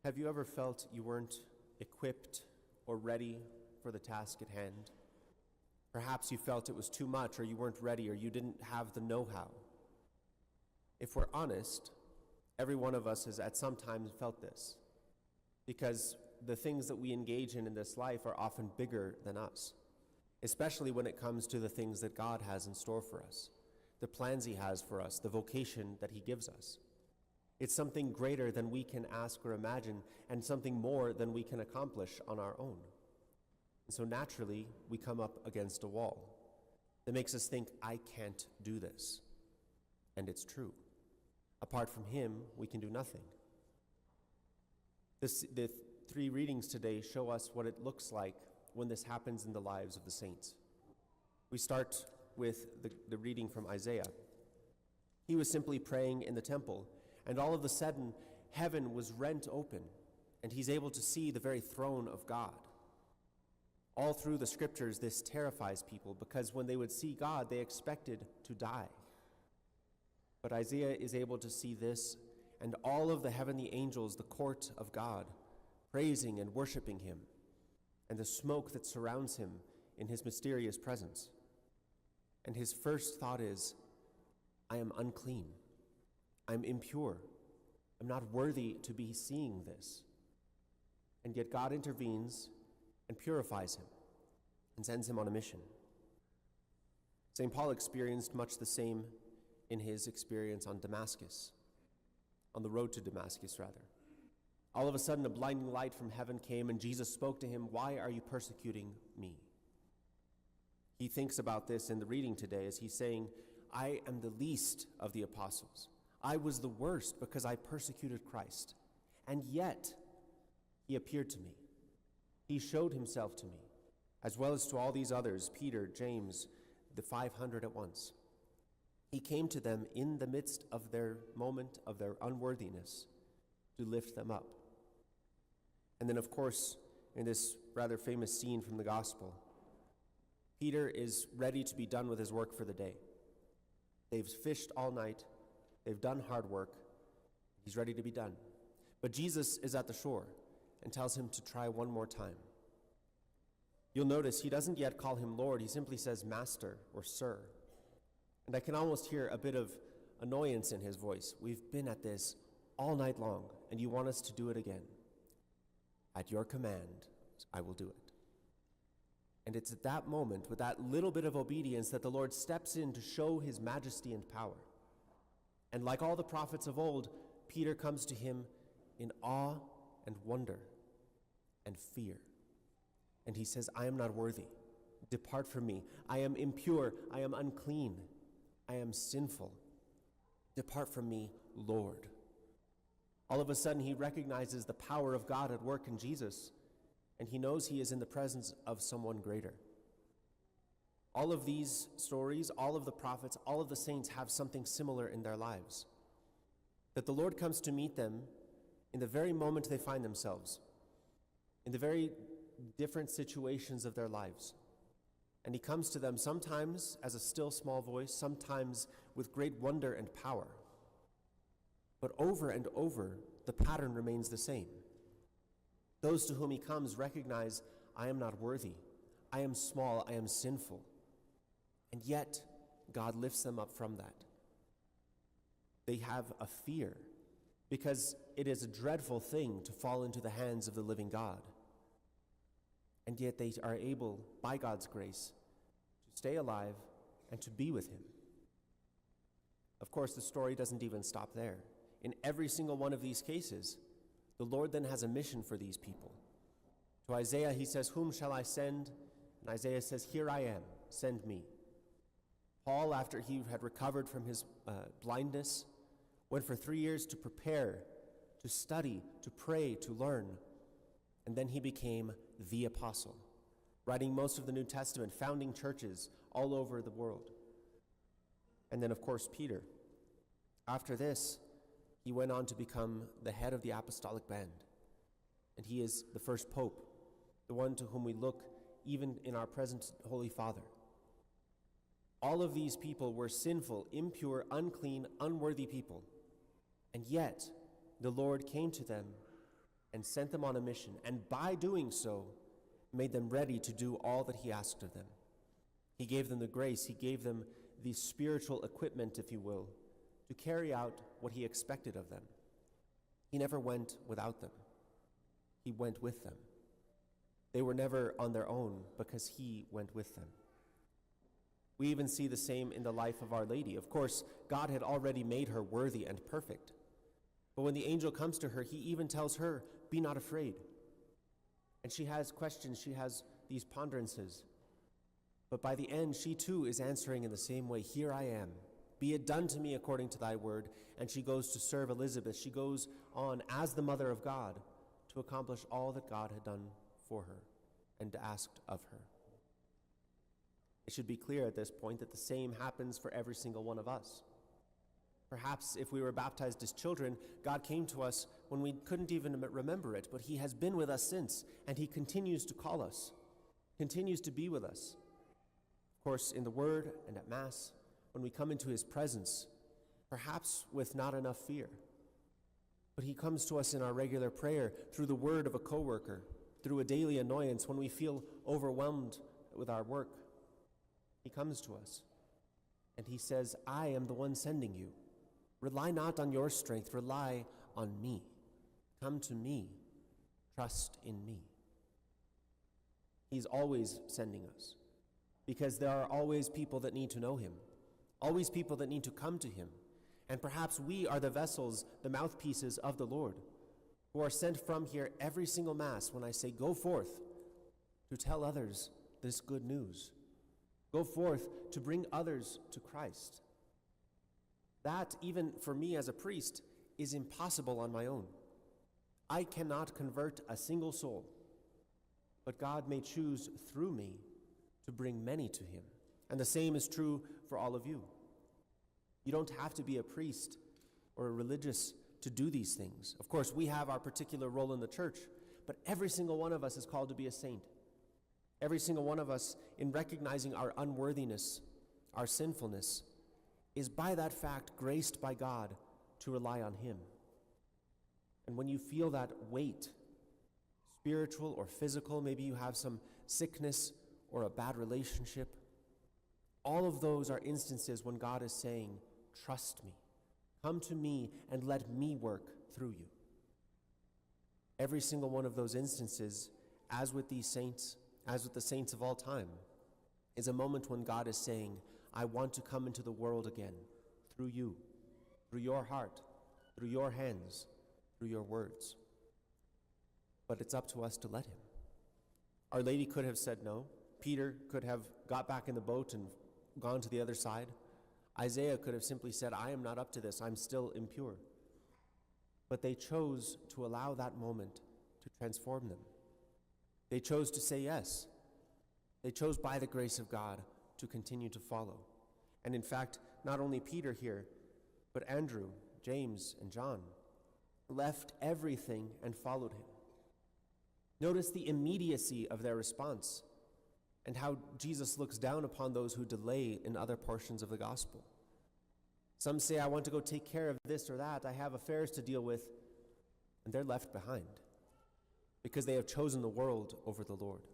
Have you ever felt you weren't equipped or ready for the task at hand? Perhaps you felt it was too much, or you weren't ready, or you didn't have the know-how. If we're honest, every one of us has at some time felt this, because the things that we engage in this life are often bigger than us, especially when it comes to the things that God has in store for us, the plans He has for us, the vocation that He gives us. It's something greater than we can ask or imagine, and something more than we can accomplish on our own. And so naturally, we come up against a wall that makes us think, I can't do this. And it's true. Apart from Him, we can do nothing. The three readings today show us what it looks like when this happens in the lives of the saints. We start with the reading from Isaiah. He was simply praying in the temple, and all of a sudden, heaven was rent open, and he's able to see the very throne of God. All through the scriptures, this terrifies people, because when they would see God, they expected to die. But Isaiah is able to see this, and all of the heavenly angels, the court of God, praising and worshiping Him, and the smoke that surrounds Him in His mysterious presence. And his first thought is, I am unclean. I'm impure. I'm not worthy to be seeing this. And yet God intervenes and purifies him and sends him on a mission. St. Paul experienced much the same in his experience on Damascus, on the road to Damascus, rather. All of a sudden, a blinding light from heaven came, and Jesus spoke to him, "Why are you persecuting me?" He thinks about this in the reading today as he's saying, I am the least of the apostles. I was the worst because I persecuted Christ. And yet, he appeared to me. He showed himself to me, as well as to all these others, Peter, James, the 500 at once. He came to them in the midst of their moment of their unworthiness to lift them up. And then, of course, in this rather famous scene from the gospel, Peter is ready to be done with his work for the day. They've fished all night. They've done hard work. He's ready to be done. But Jesus is at the shore and tells him to try one more time. You'll notice he doesn't yet call him Lord. He simply says Master or Sir. And I can almost hear a bit of annoyance in his voice. We've been at this all night long, and you want us to do it again. At your command, I will do it. And it's at that moment, with that little bit of obedience, that the Lord steps in to show his majesty and power. And like all the prophets of old, Peter comes to him in awe and wonder and fear. And he says, I am not worthy. Depart from me. I am impure. I am unclean. I am sinful. Depart from me, Lord. All of a sudden, he recognizes the power of God at work in Jesus, and he knows he is in the presence of someone greater. All of these stories, all of the prophets, all of the saints have something similar in their lives. That the Lord comes to meet them in the very moment they find themselves, in the very different situations of their lives. And he comes to them sometimes as a still small voice, sometimes with great wonder and power. But over and over, the pattern remains the same. Those to whom he comes recognize, I am not worthy, I am small, I am sinful. And yet, God lifts them up from that. They have a fear, because it is a dreadful thing to fall into the hands of the living God. And yet they are able, by God's grace, to stay alive and to be with him. Of course, the story doesn't even stop there. In every single one of these cases, the Lord then has a mission for these people. To Isaiah, he says, whom shall I send? And Isaiah says, here I am, send me. Paul, after he had recovered from his blindness, went for 3 years to prepare, to study, to pray, to learn. And then he became the apostle, writing most of the New Testament, founding churches all over the world. And then, of course, Peter. After this, he went on to become the head of the apostolic band. And he is the first pope, the one to whom we look even in our present Holy Father. All of these people were sinful, impure, unclean, unworthy people. And yet, the Lord came to them and sent them on a mission, and by doing so, made them ready to do all that he asked of them. He gave them the grace, he gave them the spiritual equipment, if you will, to carry out what he expected of them. He never went without them. He went with them. They were never on their own because he went with them. We even see the same in the life of Our Lady. Of course, God had already made her worthy and perfect. But when the angel comes to her, he even tells her, "Be not afraid." And she has questions, she has these ponderances. But by the end, she too is answering in the same way, "Here I am. Be it done to me according to thy word." And she goes to serve Elizabeth. She goes on as the mother of God to accomplish all that God had done for her and asked of her. It should be clear at this point that the same happens for every single one of us. Perhaps if we were baptized as children, God came to us when we couldn't even remember it, but he has been with us since, and he continues to call us, continues to be with us. Of course, in the Word and at Mass, when we come into his presence, perhaps with not enough fear. But he comes to us in our regular prayer, through the word of a coworker, through a daily annoyance when we feel overwhelmed with our work. He comes to us, and he says, "I am the one sending you. Rely not on your strength, rely on me. Come to me, trust in me." He's always sending us, because there are always people that need to know him, always people that need to come to him. And perhaps we are the vessels, the mouthpieces of the Lord, who are sent from here every single Mass when I say, "Go forth to tell others this good news. Go forth to bring others to Christ." That, even for me as a priest, is impossible on my own. I cannot convert a single soul, but God may choose through me to bring many to him. And the same is true for all of you. You don't have to be a priest or a religious to do these things. Of course, we have our particular role in the church, but every single one of us is called to be a saint. Every single one of us, in recognizing our unworthiness, our sinfulness, is by that fact graced by God to rely on him. And when you feel that weight, spiritual or physical, maybe you have some sickness or a bad relationship, all of those are instances when God is saying, "Trust me, come to me and let me work through you." Every single one of those instances, as with these saints, as with the saints of all time, is a moment when God is saying, "I want to come into the world again through you, through your heart, through your hands, through your words." But it's up to us to let him. Our Lady could have said no. Peter could have got back in the boat and gone to the other side. Isaiah could have simply said, "I am not up to this, I'm still impure." But they chose to allow that moment to transform them. They chose to say yes. They chose by the grace of God to continue to follow. And in fact, not only Peter here, but Andrew, James, and John left everything and followed him. Notice the immediacy of their response and how Jesus looks down upon those who delay in other portions of the gospel. Some say, "I want to go take care of this or that, I have affairs to deal with," and they're left behind because they have chosen the world over the Lord.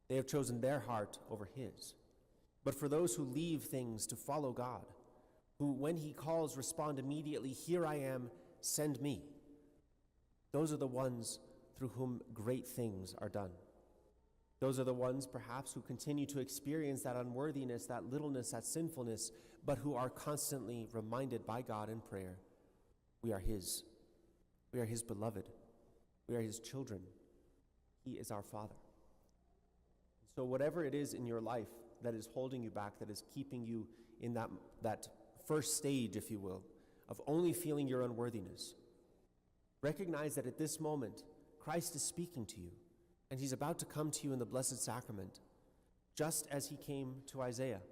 They have chosen their heart over his. But for those who leave things to follow God, who when he calls respond immediately, "Here I am, send me," those are the ones through whom great things are done. Those are the ones, perhaps, who continue to experience that unworthiness, that littleness, that sinfulness, but who are constantly reminded by God in prayer, we are his. We are his beloved. We are his children. He is our Father. So whatever it is in your life that is holding you back, that is keeping you in that first stage, if you will, of only feeling your unworthiness, recognize that at this moment, Christ is speaking to you. And he's about to come to you in the Blessed Sacrament, just as he came to Isaiah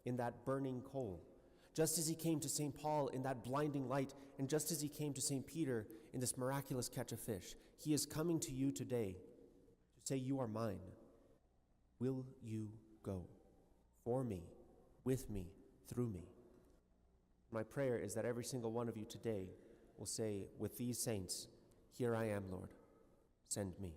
in that burning coal, just as he came to St. Paul in that blinding light, and just as he came to St. Peter in this miraculous catch of fish. He is coming to you today to say, "You are mine. Will you go for me, with me, through me?" My prayer is that every single one of you today will say with these saints, "Here I am, Lord. send me.